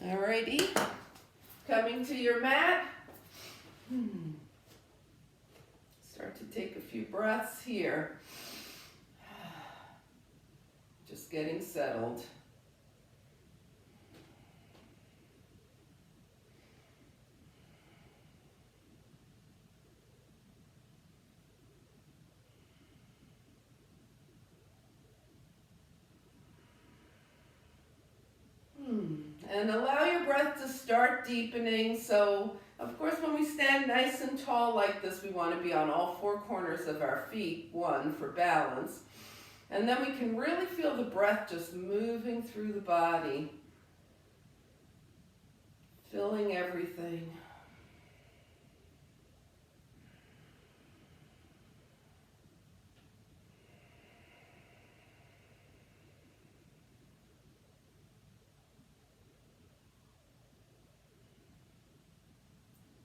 Alrighty, coming to your mat. Start to take a few breaths here. Just getting settled. And allow your breath to start deepening. So, of course, when we stand nice and tall like this, we want to be on all four corners of our feet, one, for balance. And then we can really feel the breath just moving through the body, filling everything.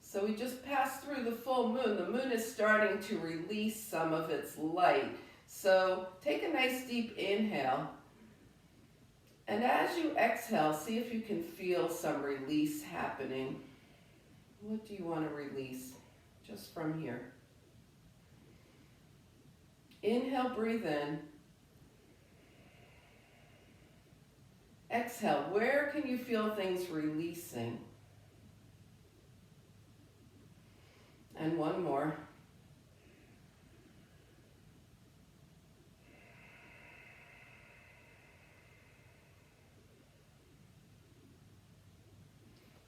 So we just passed through the full moon. The moon is starting to release some of its light. So take a nice deep inhale. And as you exhale, see if you can feel some release happening. What do you want to release? Just from here. Inhale, breathe in. Exhale, where can you feel things releasing? And one more.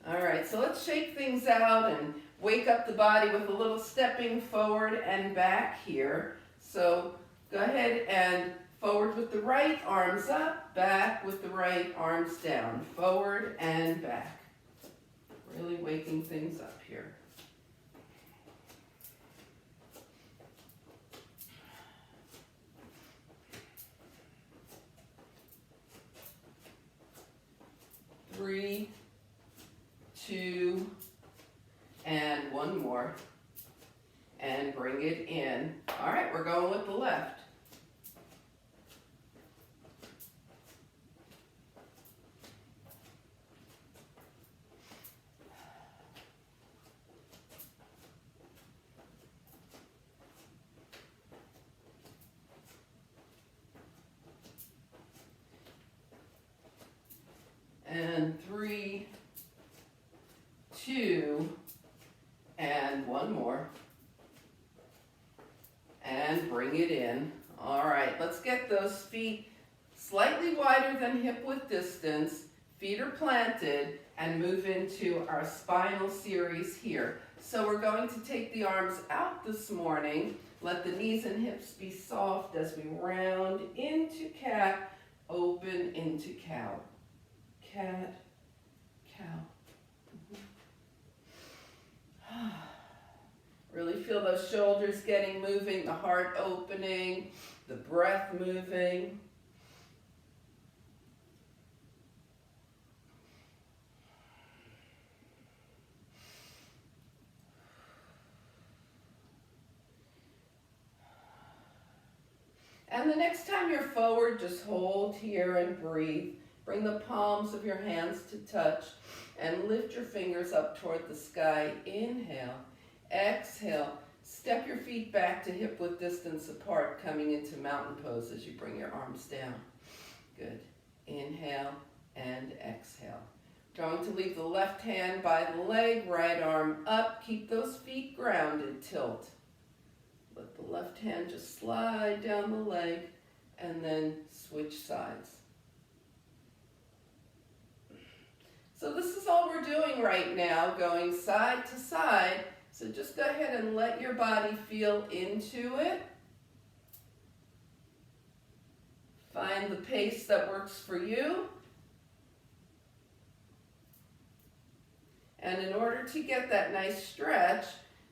All right, so let's shake things out and wake up the body with a little stepping forward and back here. So go ahead and forward with the right, arms up, back with the right, arms down, forward and back. Really waking things up here. Three, two, and one more. And bring it in. All right, we're going with the left. And three, two, and one more. And bring it in. All right, let's get those feet slightly wider than hip width distance. Feet are planted and move into our spinal series here. So we're going to take the arms out this morning. Let the knees and hips be soft as we round into cat, open into cow. Cat, cow. Really feel those shoulders getting moving, the heart opening, the breath moving. And the next time you're forward, just hold here and breathe. Bring the palms of your hands to touch and lift your fingers up toward the sky. Inhale. Exhale. Step your feet back to hip width distance apart, coming into mountain pose as you bring your arms down. Good. Inhale and exhale. Going to leave the left hand by the leg, right arm up. Keep those feet grounded. Tilt. Let the left hand just slide down the leg and then switch sides. So this is all we're doing right now, going side to side. So just go ahead and let your body feel into it. Find the pace that works for you. And in order to get that nice stretch,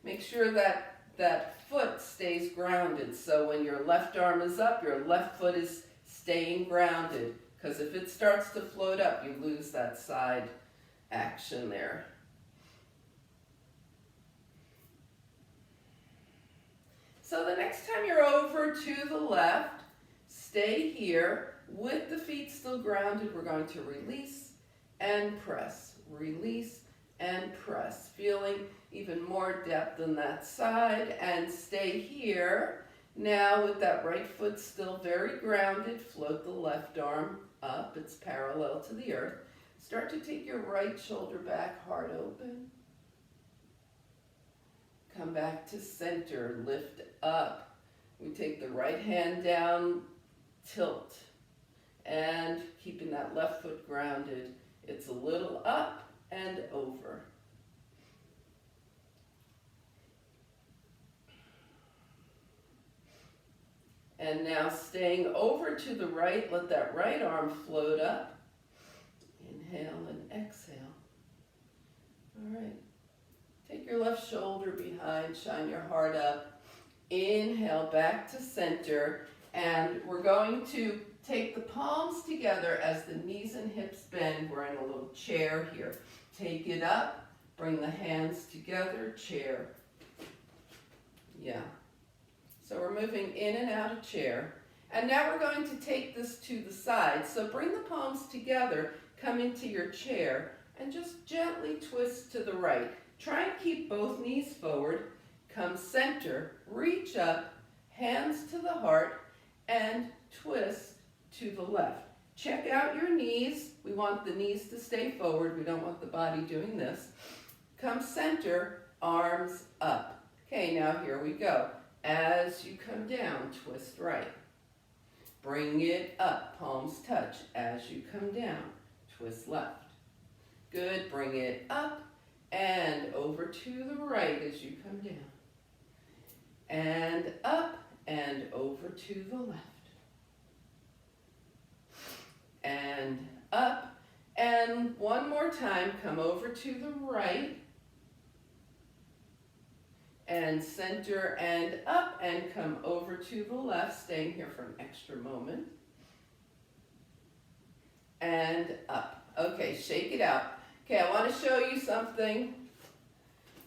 make sure that that foot stays grounded. So when your left arm is up, your left foot is staying grounded. Because if it starts to float up, you lose that side action there. So the next time you're over to the left, stay here with the feet still grounded. We're going to release and press. Release and press. Feeling even more depth in that side, and stay here. Now with that right foot still very grounded, float the left arm up. It's parallel to the earth. Start to take your right shoulder back, heart open. Come back to center, lift up. We take the right hand down, tilt, and keeping that left foot grounded. It's a little up and over. And now staying over to the right, let that right arm float up. Inhale and exhale. All right. Take your left shoulder behind, shine your heart up. Inhale back to center, and we're going to take the palms together as the knees and hips bend. We're in a little chair here. Take it up, bring the hands together, chair. Yeah. So we're moving in and out of chair. And now we're going to take this to the side. So bring the palms together, come into your chair, and just gently twist to the right. Try and keep both knees forward. Come center, reach up, hands to the heart, and twist to the left. Check out your knees. We want the knees to stay forward. We don't want the body doing this. Come center, arms up. Okay, now here we go. As you come down, twist right. Bring it up, palms touch. As you come down, twist left. Good, bring it up and over to the right as you come down. And up and over to the left. And up, and one more time, come over to the right. And center and up, and come over to the left, staying here for an extra moment. And up. Okay, shake it out. Okay, I want to show you something.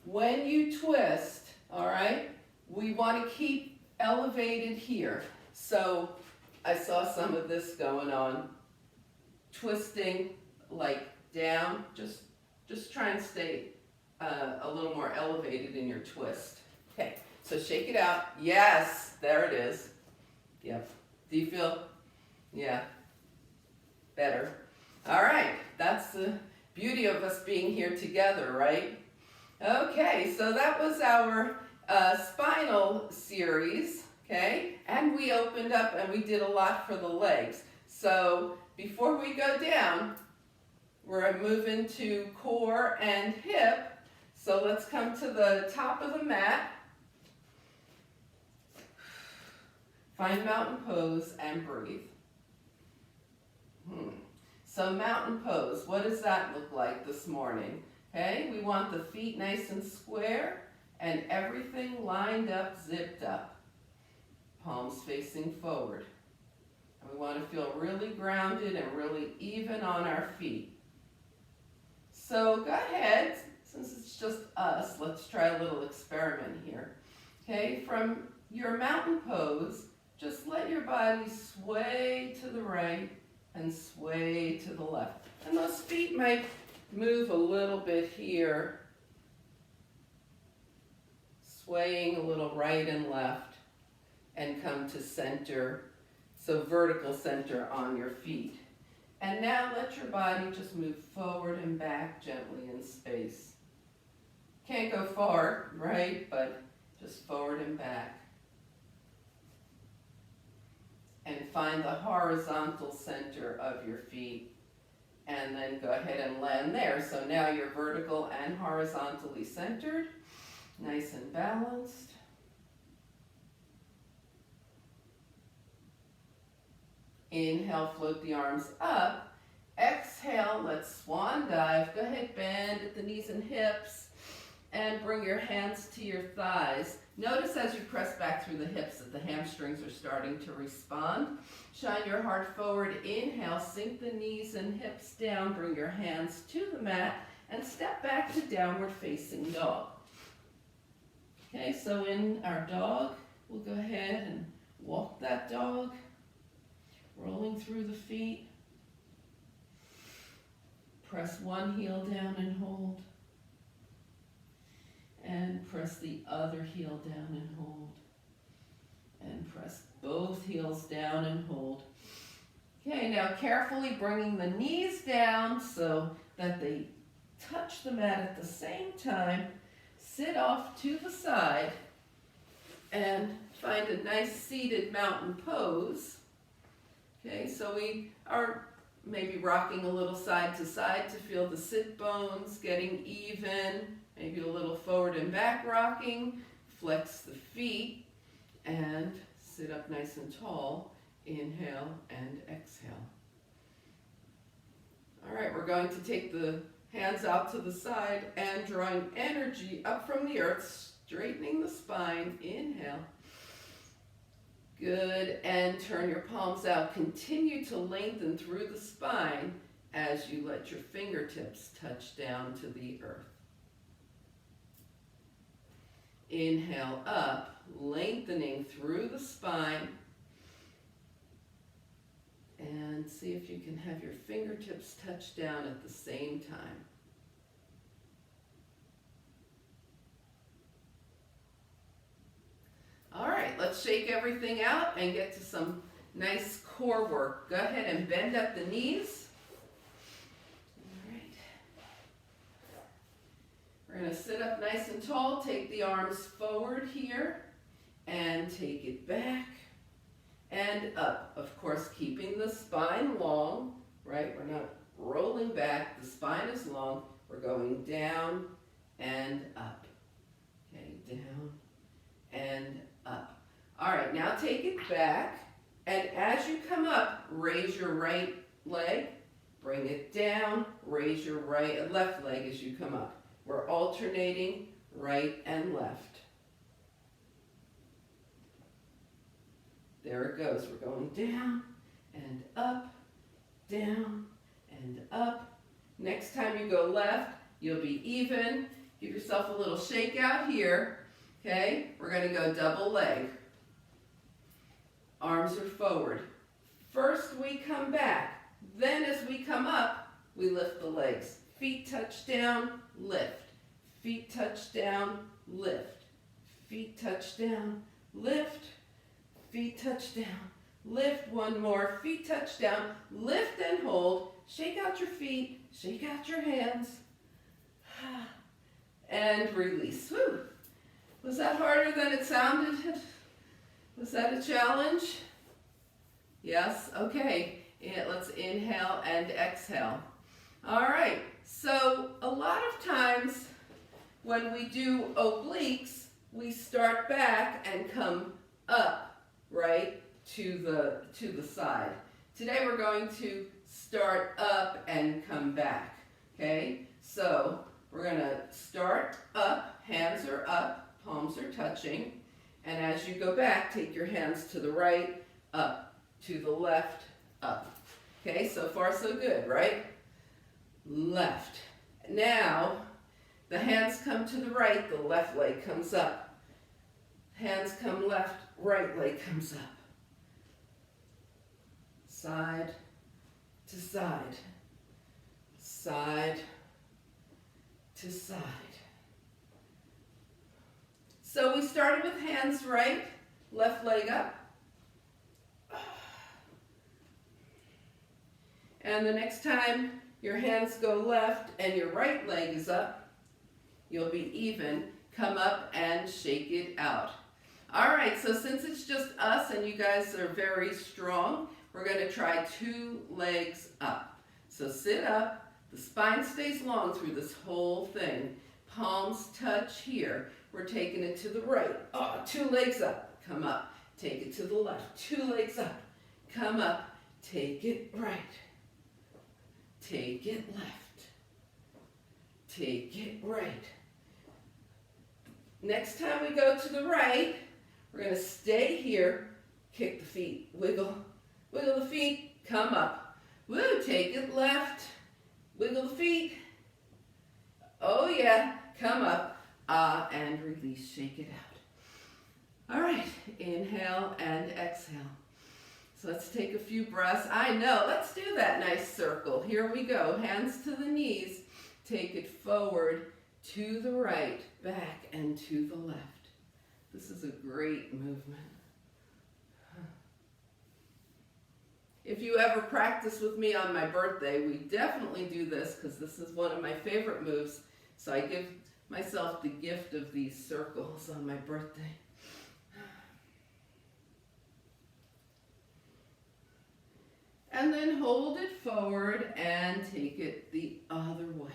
When you twist, all right, we want to keep elevated here. So I saw some of this going on. Twisting like down, just try and stay a little more elevated in your twist. Okay, so shake it out. Yes, there it is. Yep. Do you feel? Yeah. Better. All right, that's the beauty of us being here together, right? Okay, so that was our spinal series, okay? And we opened up and we did a lot for the legs. So before we go down, we're moving to core and hip. So let's come to the top of the mat. Find mountain pose and breathe. So mountain pose, what does that look like this morning? Okay, we want the feet nice and square and everything lined up, zipped up. Palms facing forward. And we want to feel really grounded and really even on our feet. So go ahead, since it's just us, let's try a little experiment here. Okay, from your mountain pose, just let your body sway to the right and sway to the left. And those feet might move a little bit here, swaying a little right and left, and come to center. So vertical center on your feet. And now let your body just move forward and back gently in space. Can't go far, right? But just forward and back. And find the horizontal center of your feet. And then go ahead and land there. So now you're vertical and horizontally centered. Nice and balanced. Inhale, float the arms up. Exhale, let's swan dive. Go ahead, bend at the knees and hips. And bring your hands to your thighs. Notice as you press back through the hips that the hamstrings are starting to respond. Shine your heart forward. Inhale, sink the knees and hips down. Bring your hands to the mat and step back to downward facing dog. Okay, so in our dog, we'll go ahead and walk that dog, rolling through the feet. press one heel down and hold. And press the other heel down and hold. And press both heels down and hold. Okay, now carefully bringing the knees down so that they touch the mat at the same time. Sit off to the side and find a nice seated mountain pose. Okay, so we are maybe rocking a little side to side to feel the sit bones getting even, maybe a little forward and back rocking. Flex the feet and sit up nice and tall. Inhale and exhale. All right, we're going to take the hands out to the side and drawing energy up from the earth, straightening the spine. Inhale. Good, and turn your palms out. Continue to lengthen through the spine as you let your fingertips touch down to the earth. Inhale up, lengthening through the spine. And see if you can have your fingertips touch down at the same time. All right, let's shake everything out and get to some nice core work. Go ahead and bend at the knees. All right. We're going to sit up nice and tall. Take the arms forward here and take it back. And up, of course, keeping the spine long, right? We're not rolling back. The spine is long. We're going down and up. Okay, down and up. All right, now take it back. And as you come up, raise your right leg. Bring it down. Raise your left leg as you come up. We're alternating right and left. There it goes. We're going down and up, down and up. Next time you go left, you'll be even. Give yourself a little shake out here. Okay, we're going to go double leg. Arms are forward. First we come back. Then as we come up, we lift the legs. Feet touch down, lift. Feet touch down, lift. Feet touch down, lift. Feet touch down, lift. One more. Feet touch down, lift and hold. Shake out your feet, shake out your hands. And release. Woo. Was that harder than it sounded? Was that a challenge? Yes? Okay. Let's inhale and exhale. All right. So a lot of times when we do obliques, we start back and come up, right, to the side. Today we're going to start up and come back. Okay? So we're going to start up, hands are up, palms are touching, and as you go back, take your hands to the right, up, to the left, up. Okay, so far so good, right? Left. Now, the hands come to the right, the left leg comes up. Hands come left, right leg comes up. Side to side, side to side. So we started with hands right, left leg up. And the next time your hands go left and your right leg is up, you'll be even. Come up and shake it out. All right, so since it's just us and you guys are very strong, we're going to try 2 legs up. So sit up, the spine stays long through this whole thing. Palms touch here. We're taking it to the right. 2 legs up, come up. Take it to the left. 2 legs up, come up. Take it right. Take it left. Take it right. Next time we go to the right, we're going to stay here. Kick the feet. Wiggle. Wiggle the feet. Come up. Woo, take it left. Wiggle the feet. Oh yeah, come up. And release, shake it out. All right, inhale and exhale. So let's take a few breaths. I know, let's do that nice circle. Here we go, hands to the knees. Take it forward, to the right, back, and to the left. This is a great movement. If you ever practice with me on my birthday, we definitely do this because this is one of my favorite moves. So I give myself the gift of these circles on my birthday. And then hold it forward and take it the other way.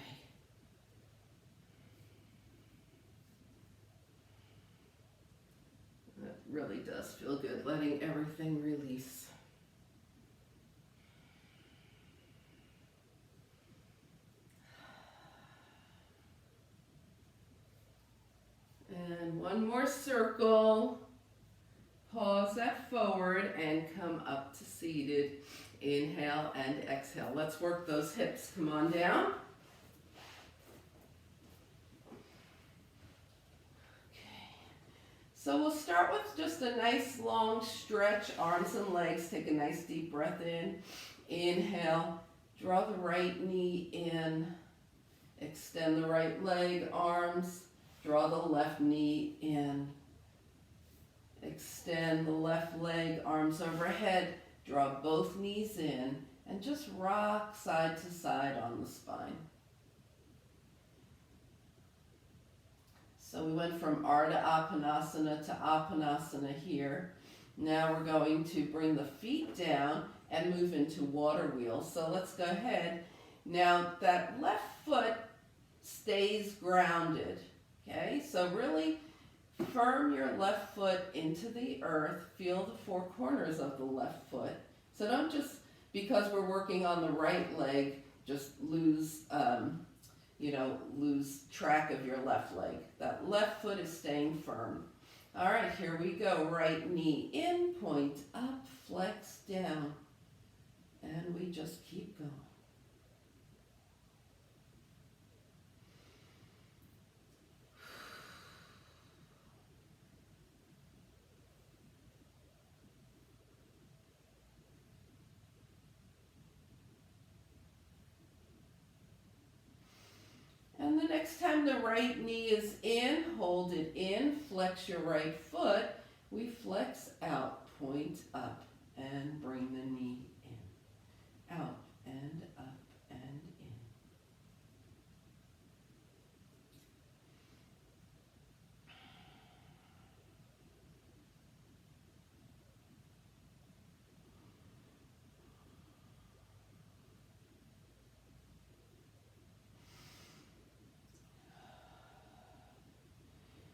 That really does feel good, letting everything release. And one more circle. Pause that forward and come up to seated. Inhale and exhale. Let's work those hips. Come on down. Okay. So we'll start with just a nice long stretch, arms and legs. Take a nice deep breath in. Inhale. Draw the right knee in. Extend the right leg, arms. Draw the left knee in. Extend the left leg, arms overhead. Draw both knees in and just rock side to side on the spine. So we went from Ardha Appanasana to Appanasana here. Now we're going to bring the feet down and move into water wheel. So let's go ahead. Now that left foot stays grounded. Okay, so really firm your left foot into the earth. Feel the four corners of the left foot. So don't just, because we're working on the right leg, just lose track of your left leg. That left foot is staying firm. All right, here we go. Right knee in, point up, flex down. And we just keep going. And the next time the right knee is in, hold it in, flex your right foot. We flex out, point up, and bring the knee in. Out and up and in.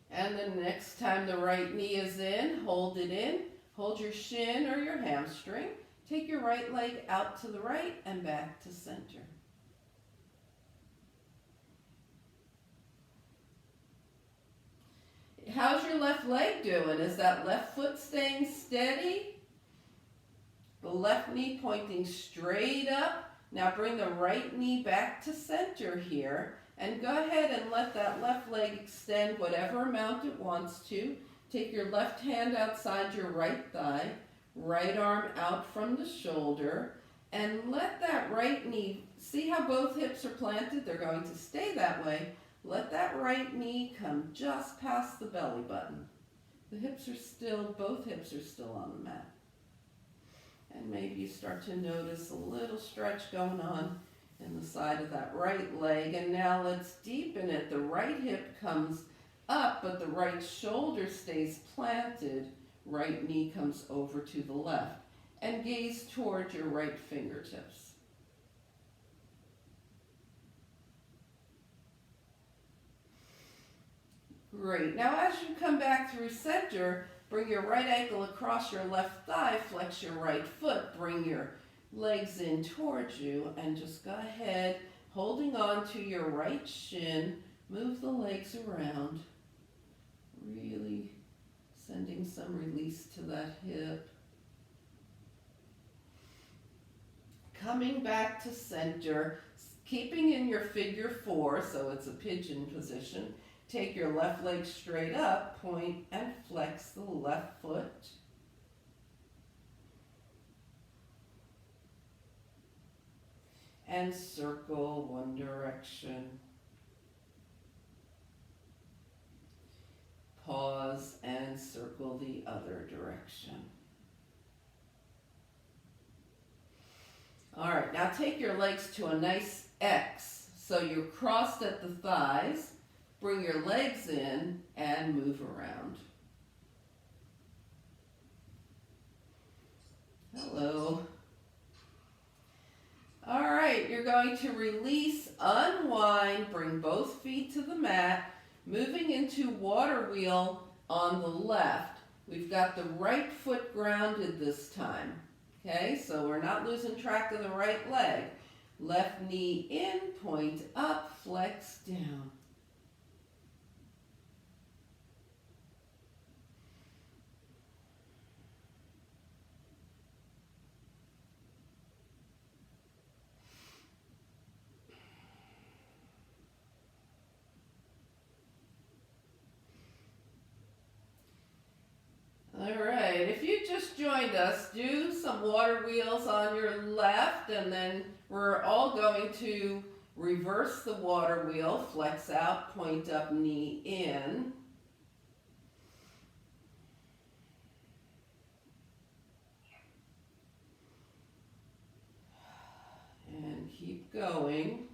And the next time the right knee is in, hold it in. Hold your shin or your hamstring. Take your right leg out to the right and back to center. How's your left leg doing? Is that left foot staying steady? The left knee pointing straight up. Now bring the right knee back to center here. And go ahead and let that left leg extend whatever amount it wants to. Take your left hand outside your right thigh, right arm out from the shoulder, and let that right knee, see how both hips are planted? They're going to stay that way. Let that right knee come just past the belly button. The hips are still, both hips are still on the mat. And maybe you start to notice a little stretch going on in the side of that right leg. And now let's deepen it. The right hip comes up, but the right shoulder stays planted. Right knee comes over to the left. And gaze towards your right fingertips. Great. Now as you come back through center, bring your right ankle across your left thigh, flex your right foot, bring your legs in towards you, and just go ahead, holding on to your right shin, move the legs around, really sending some release to that hip. Coming back to center, keeping in your figure four, so it's a pigeon position. Take your left leg straight up, point and flex the left foot. and circle one direction. Pause and circle the other direction. All right, now take your legs to a nice X. So you're crossed at the thighs. Bring your legs in and move around. Hello. All right, you're going to release, unwind, bring both feet to the mat, moving into water wheel on the left. We've got the right foot grounded this time. Okay, so we're not losing track of the right leg. Left knee in, point up, flex down. Alright, if you just joined us, do some water wheels on your left, and then we're all going to reverse the water wheel, flex out, point up, knee in. And keep going.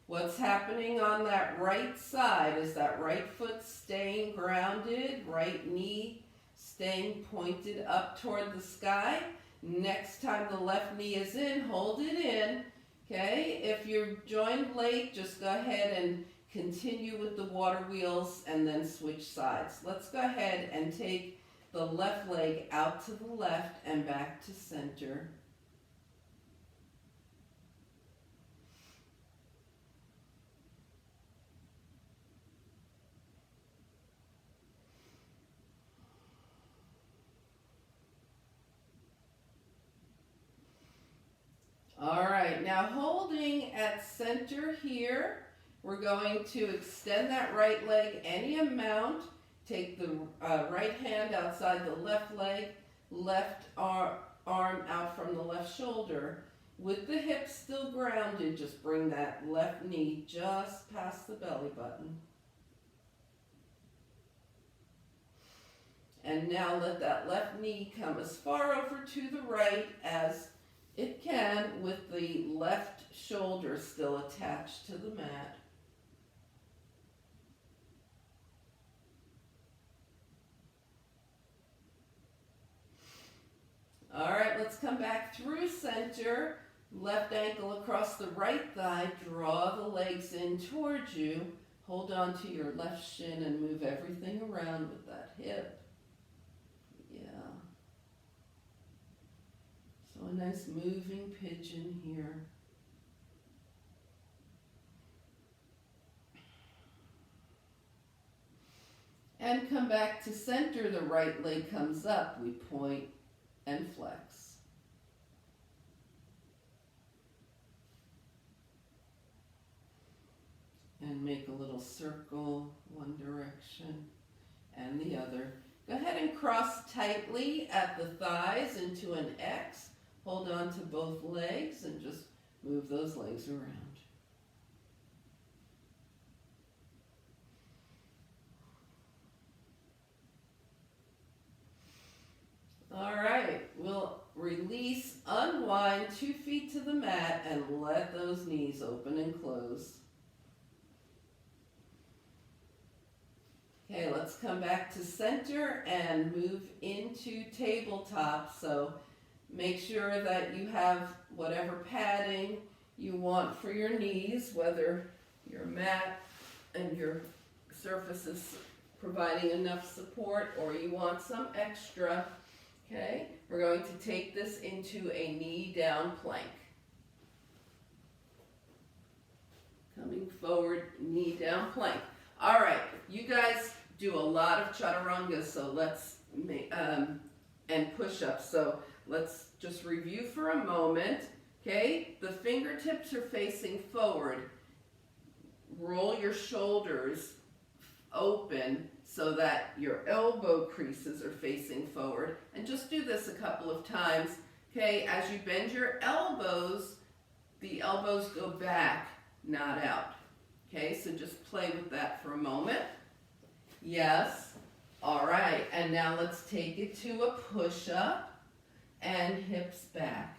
What's happening on that right side? Is that right foot staying grounded, right knee staying pointed up toward the sky? Next time the left knee is in, hold it in. Okay, if you're joined late, just go ahead and continue with the water wheels and then switch sides. Let's go ahead and take the left leg out to the left and back to center. All right, now holding at center here, we're going to extend that right leg any amount. Take the right hand outside the left leg, left arm out from the left shoulder. With the hips still grounded, just bring that left knee just past the belly button. And now let that left knee come as far over to the right as it can, with the left shoulder still attached to the mat. All right, let's come back through center. Left ankle across the right thigh. Draw the legs in towards you. Hold on to your left shin and move everything around with that hip. So a nice moving pigeon here. And come back to center. The right leg comes up. We point and flex. And make a little circle, one direction and the other. Go ahead and cross tightly at the thighs into an X. Hold on to both legs and just move those legs around. All right, we'll release, unwind, 2 feet to the mat and let those knees open and close. Okay, let's come back to center and move into tabletop. So make sure that you have whatever padding you want for your knees, whether your mat and your surface is providing enough support or you want some extra. Okay, we're going to take this into a knee down plank. Coming forward, knee down plank. All right, you guys do a lot of chaturanga, so let's and push-ups. So let's just review for a moment. Okay, the fingertips are facing forward. Roll your shoulders open so that your elbow creases are facing forward. And just do this a couple of times. Okay, as you bend your elbows, the elbows go back, not out. Okay, so just play with that for a moment. Yes. All right, and now let's take it to a push-up and hips back.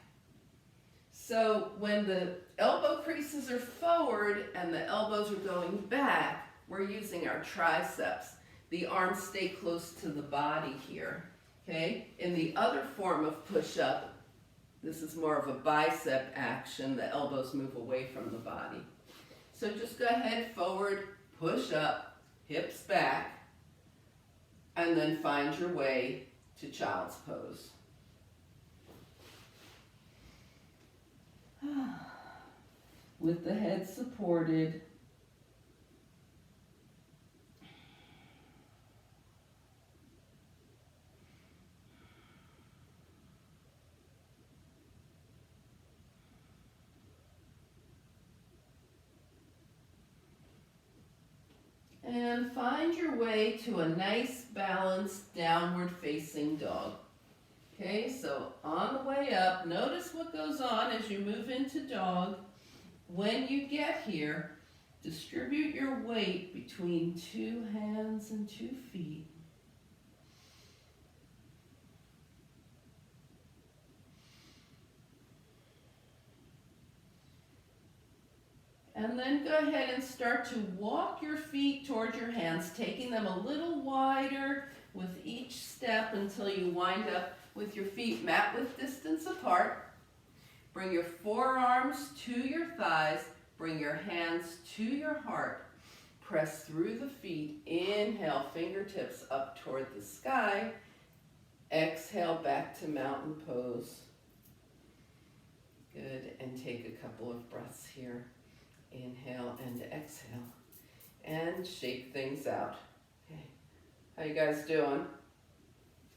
So when the elbow creases are forward and the elbows are going back, we're using our triceps. The arms stay close to the body here. Okay? In the other form of push-up, this is more of a bicep action. The elbows move away from the body. So just go ahead, forward, push up, hips back, and then find your way to child's pose. With the head supported. And find your way to a nice balanced downward facing dog. Okay, so on the way up, notice what goes on as you move into dog. When you get here, distribute your weight between 2 hands and 2 feet. And then go ahead and start to walk your feet toward your hands, taking them a little wider with each step until you wind up with your feet mat width distance apart. Bring your forearms to your thighs. Bring your hands to your heart. Press through the feet. Inhale, fingertips up toward the sky. Exhale, back to mountain pose. Good, and take a couple of breaths here. Inhale and exhale. And shake things out. Okay, how you guys doing?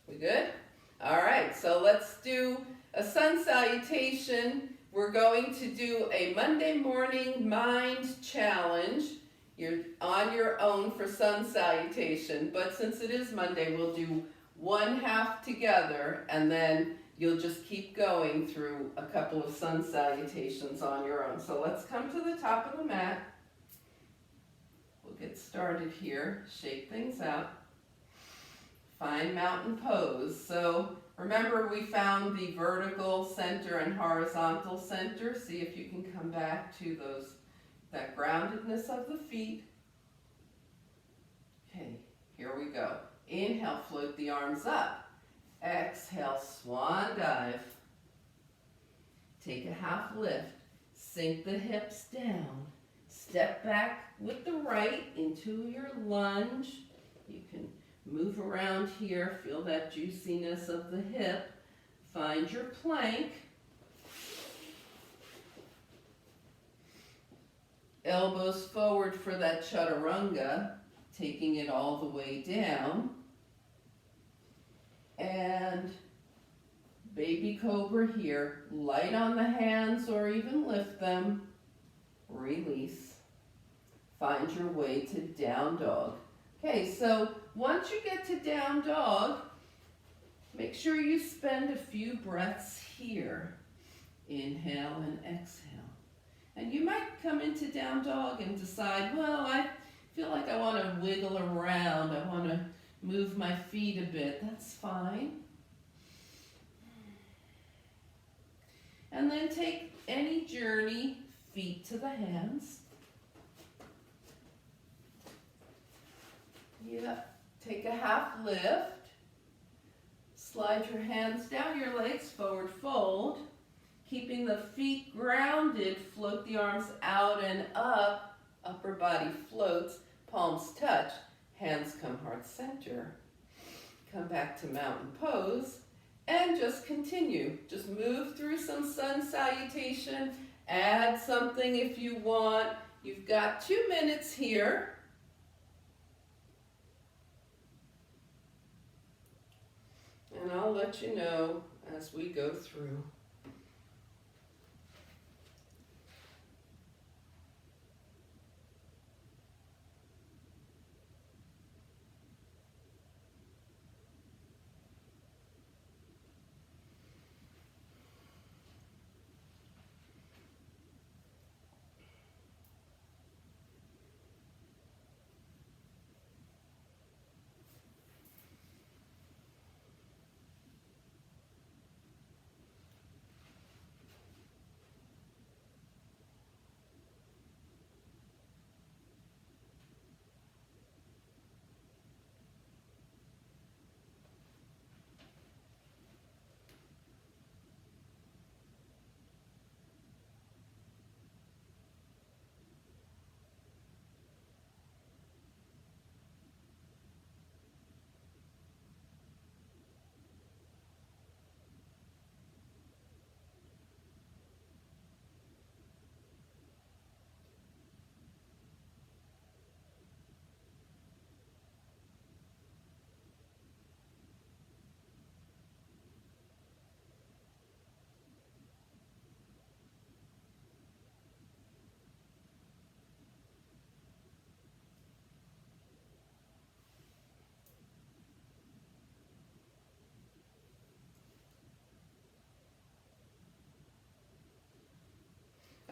We good? All right, so let's do a sun salutation. We're going to do a Monday morning mind challenge. You're on your own for sun salutation, but since it is Monday, we'll do one half together, and then you'll just keep going through a couple of sun salutations on your own. So let's come to the top of the mat. We'll get started here. Shake things out. Find mountain pose. So remember, we found the vertical center and horizontal center. See if you can come back to that groundedness of the feet. Okay, here we go. Inhale, float the arms up. Exhale, swan dive. Take a half lift. Sink the hips down. Step back with the right into your lunge. You can move around here, feel that juiciness of the hip. Find your plank. Elbows forward for that chaturanga, taking it all the way down. And baby cobra here. Light on the hands or even lift them. Release. Find your way to down dog. Okay, so once you get to down dog, make sure you spend a few breaths here. Inhale and exhale. And you might come into down dog and decide, well, I feel like I want to wiggle around. I want to move my feet a bit. That's fine. And then take any journey, feet to the hands. Yep. Take a half lift. Slide your hands down your legs, forward fold. Keeping the feet grounded, float the arms out and up. Upper body floats, palms touch, hands come heart center. Come back to mountain pose and just continue. Just move through some sun salutation. Add something if you want. You've got 2 minutes here. And I'll let you know as we go through.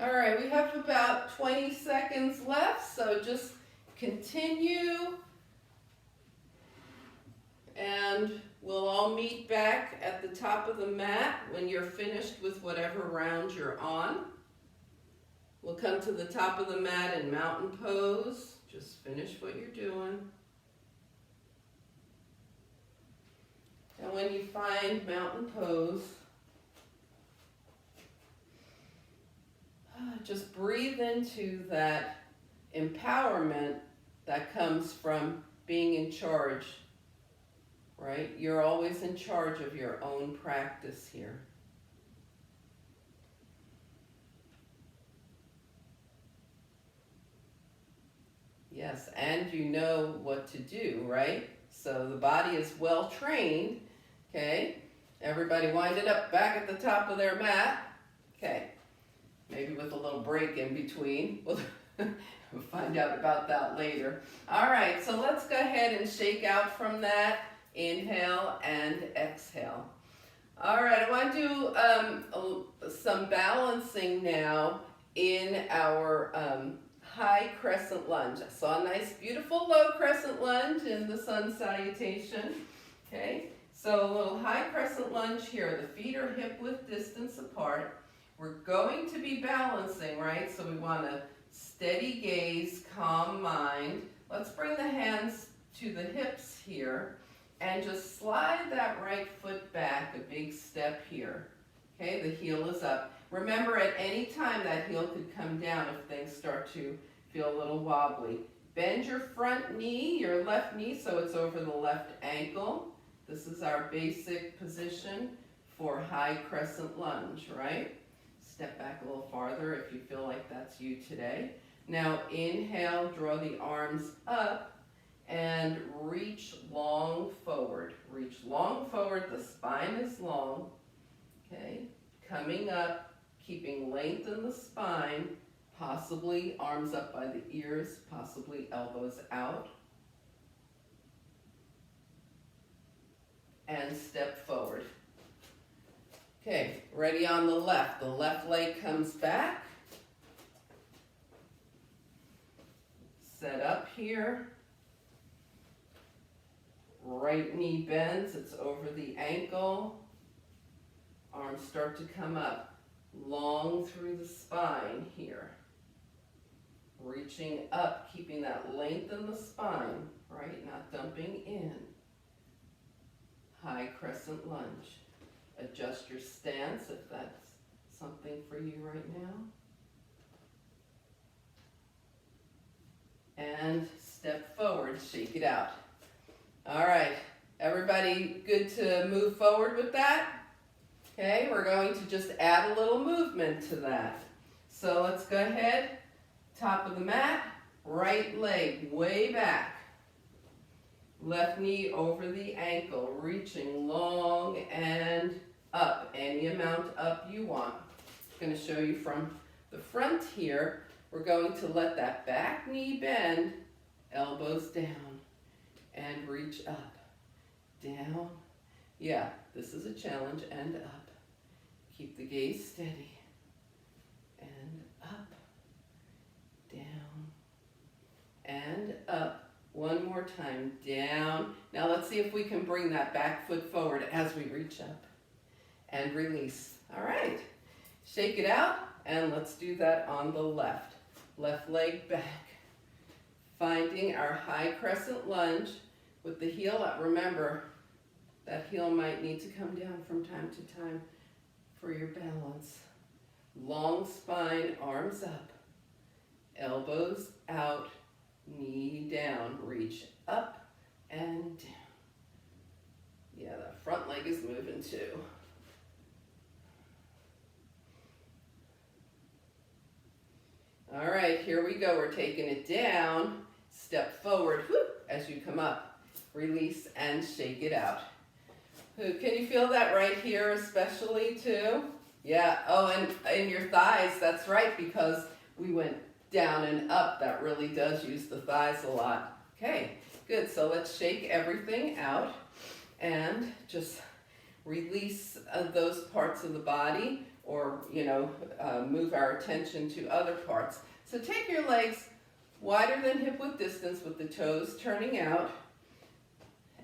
All right, we have about 20 seconds left, so just continue. And we'll all meet back at the top of the mat when you're finished with whatever round you're on. We'll come to the top of the mat in mountain pose. Just finish what you're doing. And when you find mountain pose, just breathe into that empowerment that comes from being in charge, right? You're always in charge of your own practice here. Yes, and you know what to do, right? So the body is well trained, okay? Everybody wind it up back at the top of their mat, okay? Maybe with a little break in between. We'll find out about that later. All right, so let's go ahead and shake out from that. Inhale and exhale. All right, I want to do some balancing now in our high crescent lunge. I saw a nice, beautiful low crescent lunge in the sun salutation. Okay, so a little high crescent lunge here. The feet are hip width distance apart. We're going to be balancing, right? So we want a steady gaze, calm mind. Let's bring the hands to the hips here and just slide that right foot back, a big step here. Okay, the heel is up. Remember, at any time that heel could come down if things start to feel a little wobbly. Bend your front knee, your left knee, so it's over the left ankle. This is our basic position for high crescent lunge, right? Step back a little farther if you feel like that's you today. Now inhale, draw the arms up and reach long forward. Reach long forward, the spine is long. Okay, coming up, keeping length in the spine, possibly arms up by the ears, possibly elbows out. And step forward. Okay, ready on the left. The left leg comes back. Set up here. Right knee bends, it's over the ankle. Arms start to come up. Long through the spine here. Reaching up, keeping that length in the spine, right? Not dumping in. High crescent lunge. Adjust your stance if that's something for you right now. And step forward, shake it out. All right, everybody good to move forward with that? Okay, we're going to just add a little movement to that. So let's go ahead, top of the mat, right leg way back. Left knee over the ankle, reaching long and up, any amount up you want. I'm going to show you from the front here. We're going to let that back knee bend, elbows down, and reach up, down. Yeah, this is a challenge, and up. Keep the gaze steady, and up, down, and up. One more time, down. Now let's see if we can bring that back foot forward as we reach up and release. All right, shake it out, and let's do that on the left. Left leg back. Finding our high crescent lunge with the heel up. Remember, that heel might need to come down from time to time for your balance. Long spine, arms up, elbows out, knee down, reach up and down. Yeah, that front leg is moving too. All right, here we go. We're taking it down, step forward, whoop, as you come up. Release and shake it out. Can you feel that right here especially too? Yeah, oh, and in your thighs, that's right, because we went down and up. That really does use the thighs a lot. Okay, good. So let's shake everything out and just release those parts of the body. or move our attention to other parts. So take your legs wider than hip width distance with the toes turning out,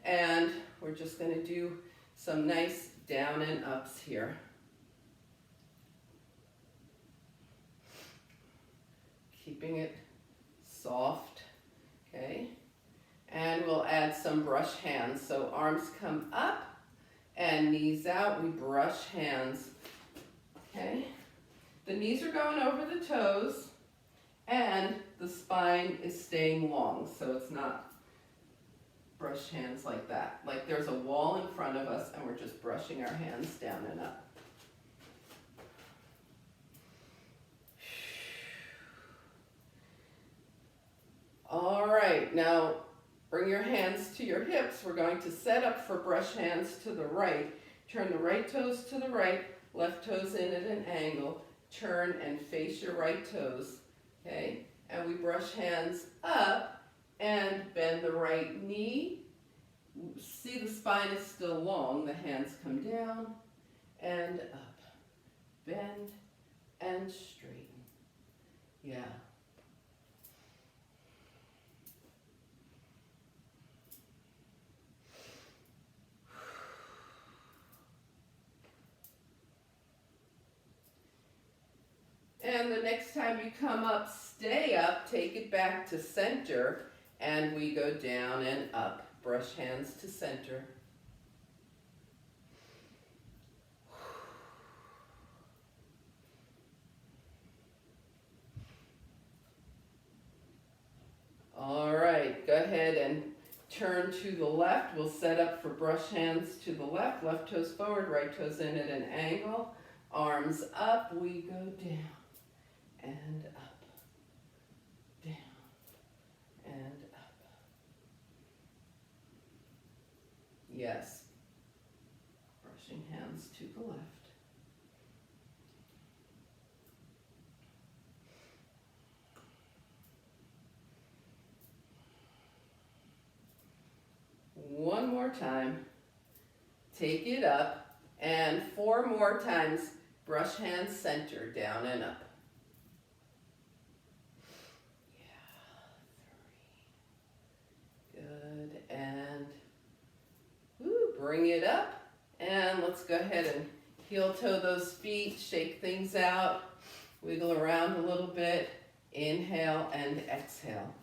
and we're just going to do some nice down and ups here. Keeping it soft, okay? And we'll add some brush hands. So arms come up and knees out. We brush hands, okay? The knees are going over the toes and the spine is staying long, so it's not brush hands like that. Like there's a wall in front of us and we're just brushing our hands down and up. All right, now bring your hands to your hips. We're going to set up for brush hands to the right. Turn the right toes to the right, left toes in at an angle. Turn and face your right toes, okay? And we brush hands up and bend the right knee. See, the spine is still long. The hands come down and up. Bend and straighten. Yeah. And the next time you come up, stay up, take it back to center, and we go down and up. Brush hands to center. All right, go ahead and turn to the left. We'll set up for brush hands to the left. Left toes forward, right toes in at an angle. Arms up, we go down and up, down and up. Yes. Brushing hands to the left. One more time. Take it up, and 4 more times. Brush hands center, down and up. Yeah, 3. Good, and bring it up. And let's go ahead and heel toe those feet, shake things out, wiggle around a little bit, inhale and exhale.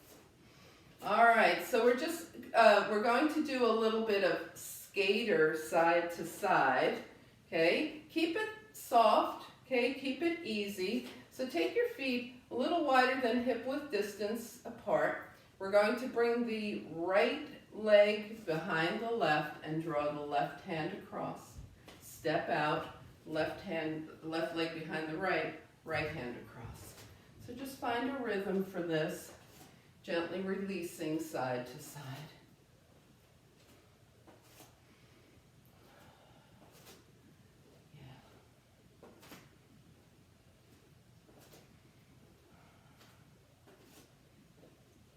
All right, so we're going to do a little bit of skater side to side, okay? Keep it soft, okay? Keep it easy. So take your feet a little wider than hip width distance apart. We're going to bring the right leg behind the left and draw the left hand across. Step out, left leg behind the right hand across. So just find a rhythm for this, gently releasing side to side.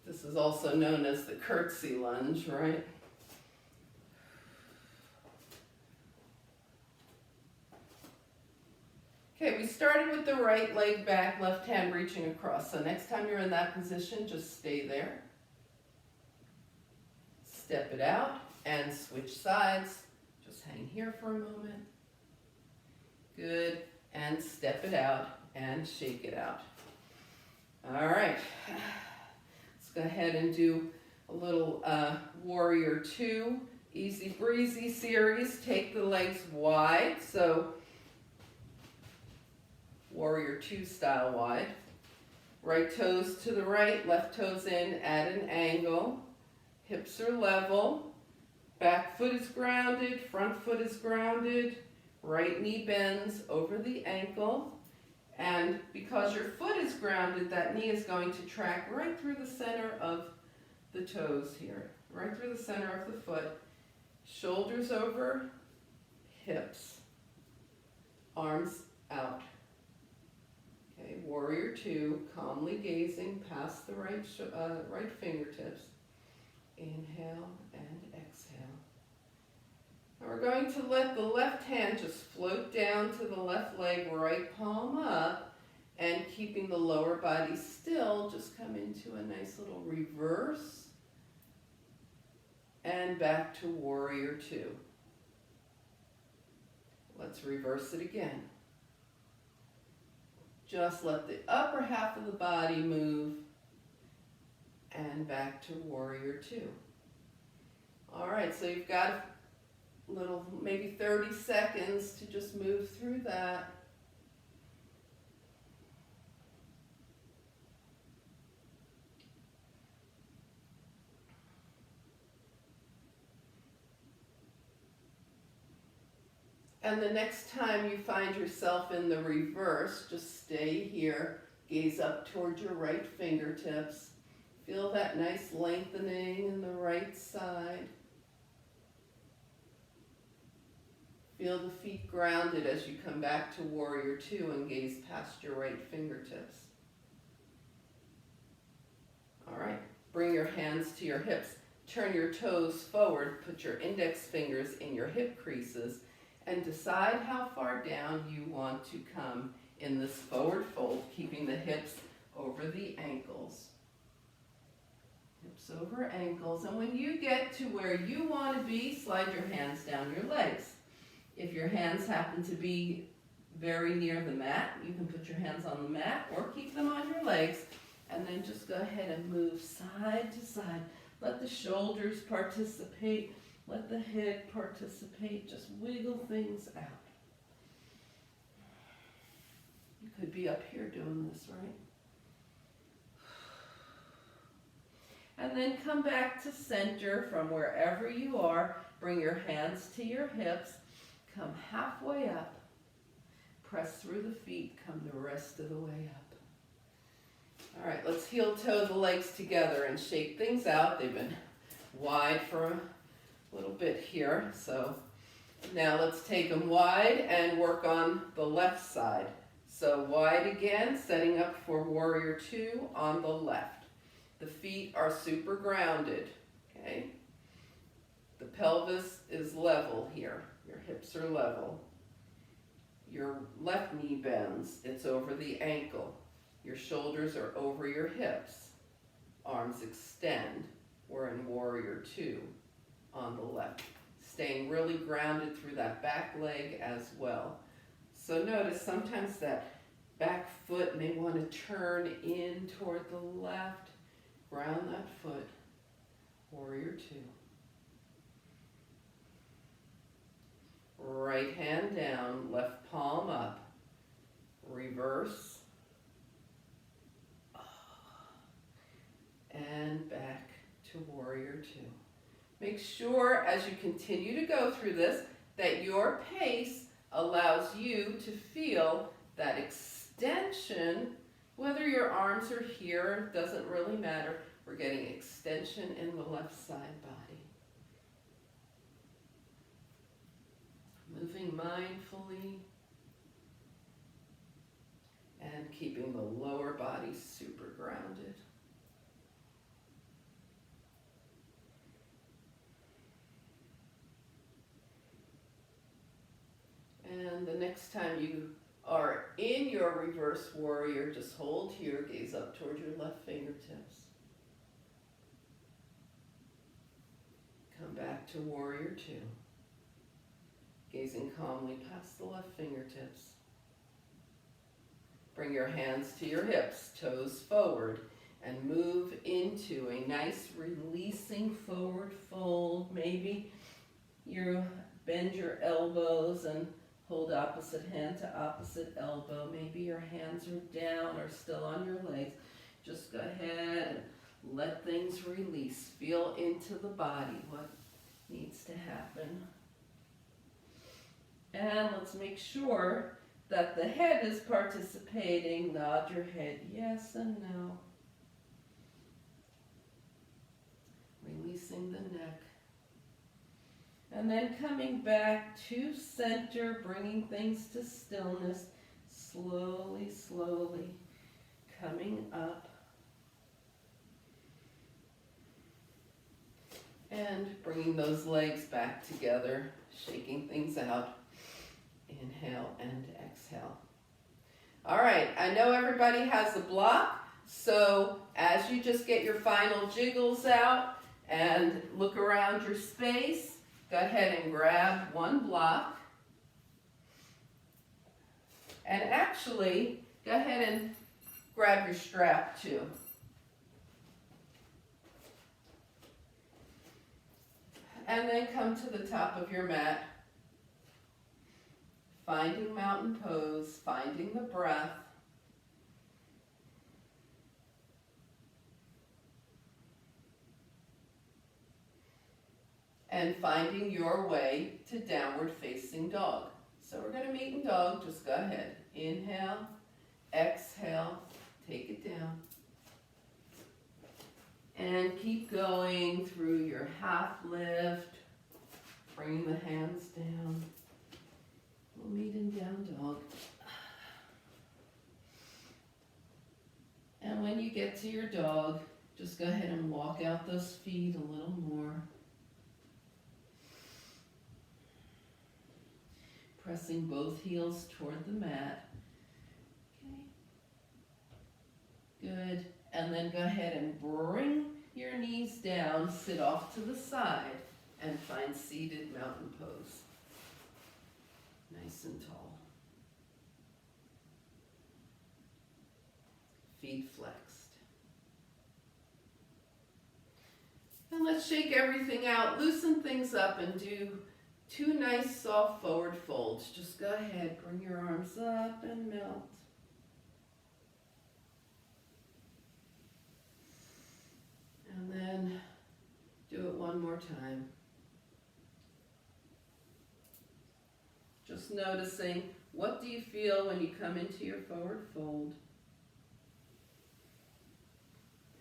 This is also known as the curtsy lunge, right? Okay, we started with the right leg back, left hand reaching across. So next time you're in that position, just stay there. Step it out and switch sides. Just hang here for a moment. Good, and step it out and shake it out. All right. Go ahead and do a little Warrior 2, easy breezy series. Take the legs wide, so Warrior 2 style wide. Right toes to the right, left toes in at an angle. Hips are level. Back foot is grounded, front foot is grounded. Right knee bends over the ankle. And because your foot is grounded, that knee is going to track right through the center of the toes here, right through the center of the foot. Shoulders over, hips, arms out. Okay, Warrior 2, calmly gazing past the right fingertips. Inhale and exhale. And we're going to let the left hand just float down to the left leg, right palm up, and keeping the lower body still, just come into a nice little reverse and back to warrior two. Let's reverse it again. Just let the upper half of the body move and back to warrior two. All right, so you've got a little, maybe 30 seconds to just move through that. And the next time you find yourself in the reverse, just stay here, gaze up towards your right fingertips. Feel that nice lengthening in the right side. Feel the feet grounded as you come back to warrior two and gaze past your right fingertips. All right, bring your hands to your hips. Turn your toes forward, put your index fingers in your hip creases, and decide how far down you want to come in this forward fold, keeping the hips over the ankles. Hips over ankles. And when you get to where you want to be, slide your hands down your legs. If your hands happen to be very near the mat, you can put your hands on the mat or keep them on your legs. And then just go ahead and move side to side. Let the shoulders participate. Let the head participate. Just wiggle things out. You could be up here doing this, right? And then come back to center from wherever you are. Bring your hands to your hips. Come halfway up. Press through the feet. Come the rest of the way up. All right, let's heel toe the legs together and shake things out. They've been wide for a little bit here. So now let's take them wide and work on the left side. So wide again, setting up for warrior two on the left. The feet are super grounded, okay? The pelvis is level here. Your hips are level. Your left knee bends. It's over the ankle. Your shoulders are over your hips. Arms extend. We're in warrior two on the left. Staying really grounded through that back leg as well. So notice sometimes that back foot may want to turn in toward the left. Ground that foot. Warrior two. Right hand down, left palm up. Reverse. And back to warrior two. Make sure as you continue to go through this that your pace allows you to feel that extension. Whether your arms are here, doesn't really matter. We're getting extension in the left side body. Moving mindfully and keeping the lower body super grounded. And the next time you are in your reverse warrior, just hold here, gaze up toward your left fingertips. Come back to warrior two. Gazing calmly past the left fingertips. Bring your hands to your hips, toes forward, and move into a nice releasing forward fold. Maybe you bend your elbows and hold opposite hand to opposite elbow. Maybe your hands are down or still on your legs. Just go ahead and let things release. Feel into the body what needs to happen. And let's make sure that the head is participating. Nod your head yes and no. Releasing the neck. And then coming back to center, bringing things to stillness, slowly, slowly coming up. And bringing those legs back together, shaking things out. Inhale and exhale. All right, I know everybody has a block, so as you just get your final jiggles out and look around your space, go ahead and grab one block. And actually, go ahead and grab your strap too. And then come to the top of your mat. Finding mountain pose, finding the breath. And finding your way to downward facing dog. So we're going to meet in dog, just go ahead. Inhale, exhale, take it down. And keep going through your half lift, bringing the hands down. We'll meet in down dog. And when you get to your dog, just go ahead and walk out those feet a little more. Pressing both heels toward the mat. Okay. Good. And then go ahead and bring your knees down, sit off to the side, and find seated mountain pose. Nice and tall. Feet flexed. And let's shake everything out, loosen things up, and do 2 nice soft forward folds. Just go ahead, bring your arms up and melt. And then do it one more time. Just noticing, what do you feel when you come into your forward fold?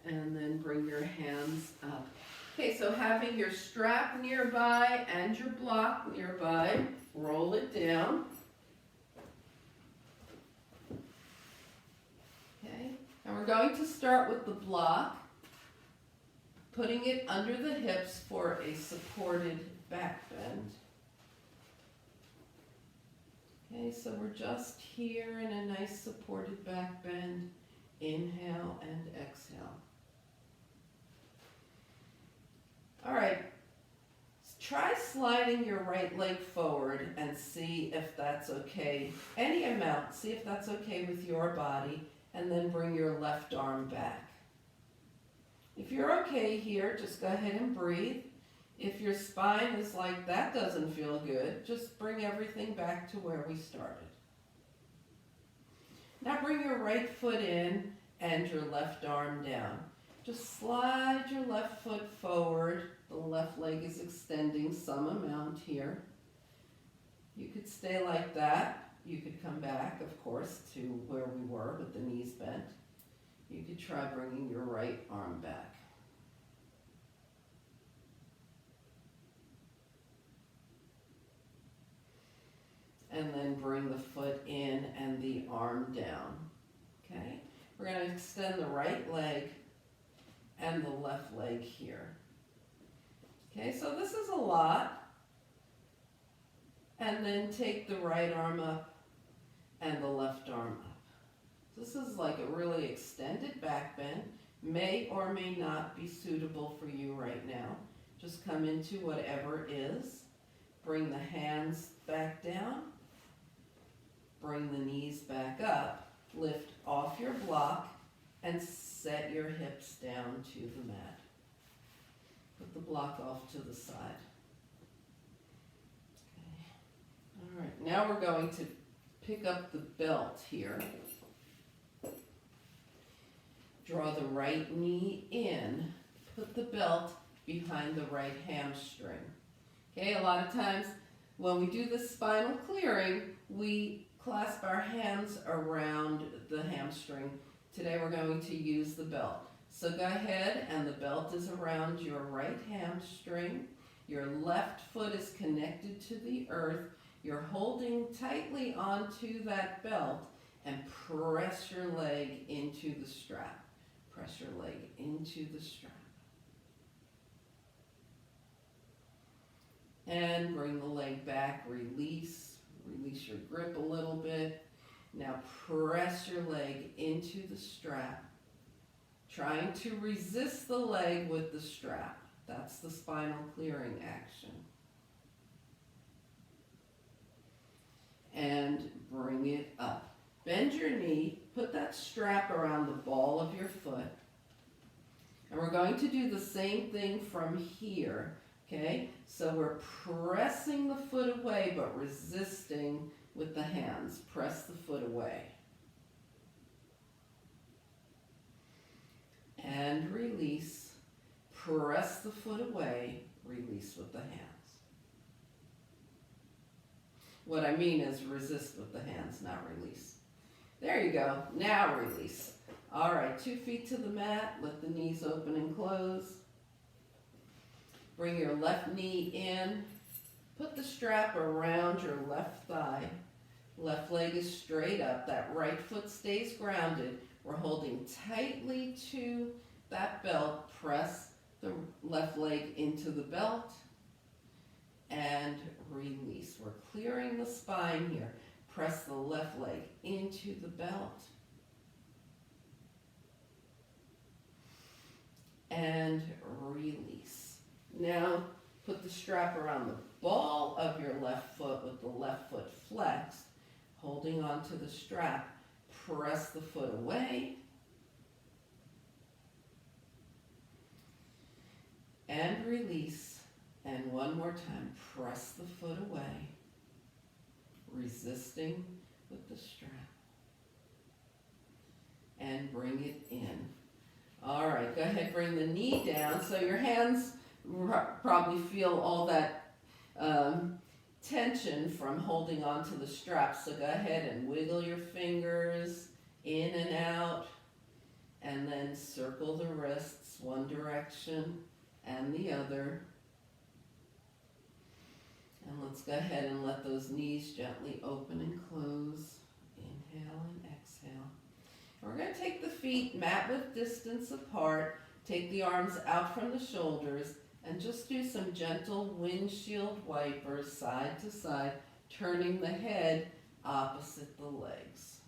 And then bring your hands up. Okay, so having your strap nearby and your block nearby, roll it down. Okay, and we're going to start with the block, putting it under the hips for a supported back bend. Okay, so we're just here in a nice supported back bend. Inhale and exhale. All right, try sliding your right leg forward and see if that's okay. Any amount, see if that's okay with your body, and then bring your left arm back. If you're okay here, just go ahead and breathe. If your spine is like, that doesn't feel good, just bring everything back to where we started. Now bring your right foot in and your left arm down. Just slide your left foot forward. The left leg is extending some amount here. You could stay like that. You could come back, of course, to where we were with the knees bent. You could try bringing your right arm back. And then bring the foot in and the arm down. Okay? We're going to extend the right leg and the left leg here. Okay, so this is a lot. And then take the right arm up and the left arm up. This is like a really extended back bend. May or may not be suitable for you right now. Just come into whatever is. Bring the hands back down. Bring the knees back up. Lift off your block and set your hips down to the mat. Put the block off to the side. Okay. All right, now we're going to pick up the belt here. Draw the right knee in. Put the belt behind the right hamstring. Okay, a lot of times when we do this spinal clearing, we clasp our hands around the hamstring. Today we're going to use the belt. So go ahead, and the belt is around your right hamstring. Your left foot is connected to the earth. You're holding tightly onto that belt and press your leg into the strap. Press your leg into the strap. And bring the leg back, release your grip a little bit. Now press your leg into the strap, trying to resist the leg with the strap. That's the spinal clearing action. And bring it up. Bend your knee, put that strap around the ball of your foot. And we're going to do the same thing from here, okay? So we're pressing the foot away, but resisting with the hands. Press the foot away. And release. Press the foot away, release with the hands. What I mean is resist with the hands, not release. There you go. Now release. All right, 2 feet to the mat. Let the knees open and close. Bring your left knee in. Put the strap around your left thigh. Left leg is straight up. That right foot stays grounded. We're holding tightly to that belt. Press the left leg into the belt and release. We're clearing the spine here. Press the left leg into the belt and release. Now put the strap around the ball of your left foot with the left foot flexed, holding onto the strap. Press the foot away and release. And one more time, press the foot away, resisting with the strap. And bring it in. All right, go ahead, bring the knee down. So your hands probably feel all that tension from holding onto the strap. So go ahead and wiggle your fingers in and out, and then circle the wrists one direction and the other. And let's go ahead and let those knees gently open and close. Inhale and exhale. We're going to take the feet mat width distance apart, take the arms out from the shoulders, and just do some gentle windshield wipers side to side, turning the head opposite the legs.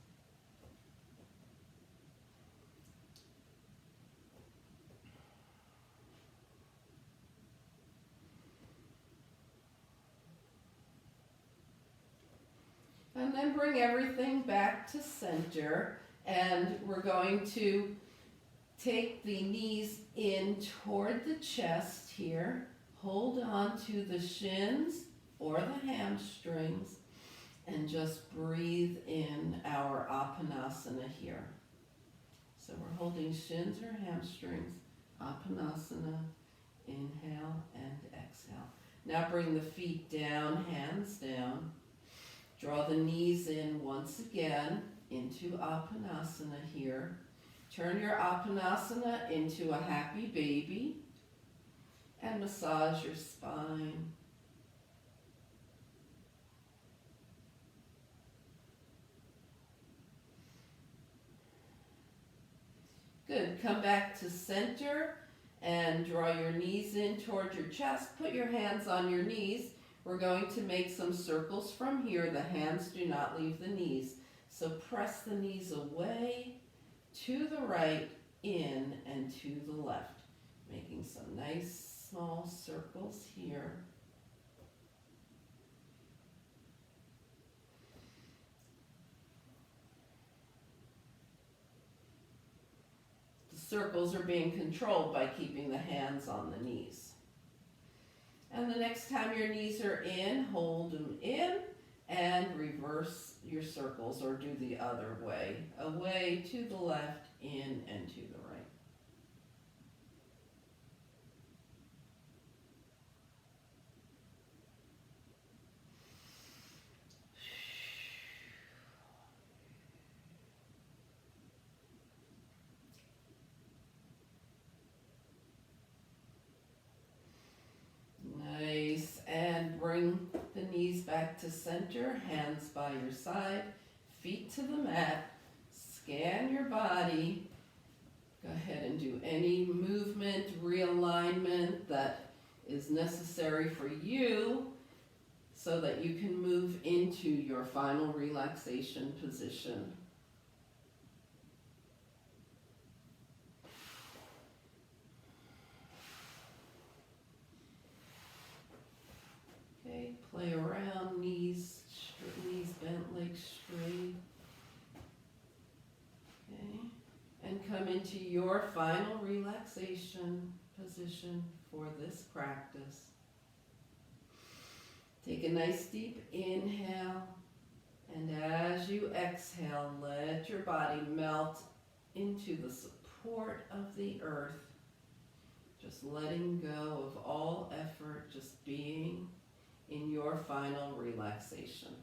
And then bring everything back to center, and we're going to take the knees in toward the chest here. Hold on to the shins or the hamstrings and just breathe in our Apanasana here. So we're holding shins or hamstrings, Apanasana, inhale and exhale. Now bring the feet down, hands down. Draw the knees in once again into Apanasana here. Turn your Apanasana into a happy baby and massage your spine. Good. Come back to center and draw your knees in toward your chest. Put your hands on your knees. We're going to make some circles from here. The hands do not leave the knees. So press the knees away, to the right, in, and to the left. Making some nice small circles here. The circles are being controlled by keeping the hands on the knees. And the next time your knees are in, hold them in and reverse your circles, or do the other way. Away, to the left, in, and to the right. Nice. And bring the knees back to center, hands by your side, feet to the mat. Scan your body. Go ahead and do any movement, realignment that is necessary for you so that you can move into your final relaxation position. Okay, play around, knees bent, legs straight. Okay, and come into your final relaxation position for this practice. Take a nice deep inhale, and as you exhale, let your body melt into the support of the earth, just letting go of all effort, just being in your final relaxation.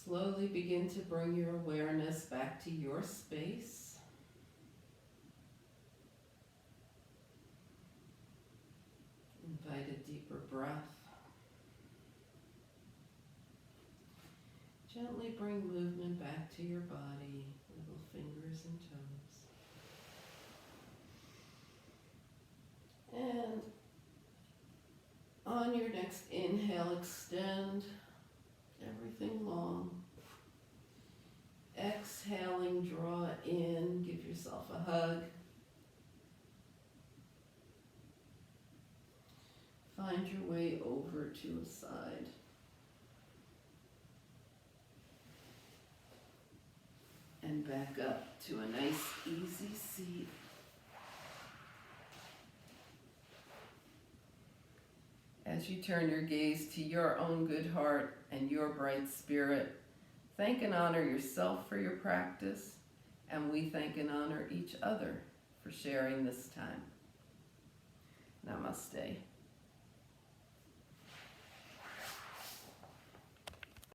Slowly begin to bring your awareness back to your space. Invite a deeper breath. Gently bring movement back to your body, little fingers and toes. And on your next inhale, extend everything long. Exhaling, draw in, give yourself a hug. Find your way over to a side. And back up to a nice, easy seat. As you turn your gaze to your own good heart and your bright spirit, thank and honor yourself for your practice, and we thank and honor each other for sharing this time. Namaste.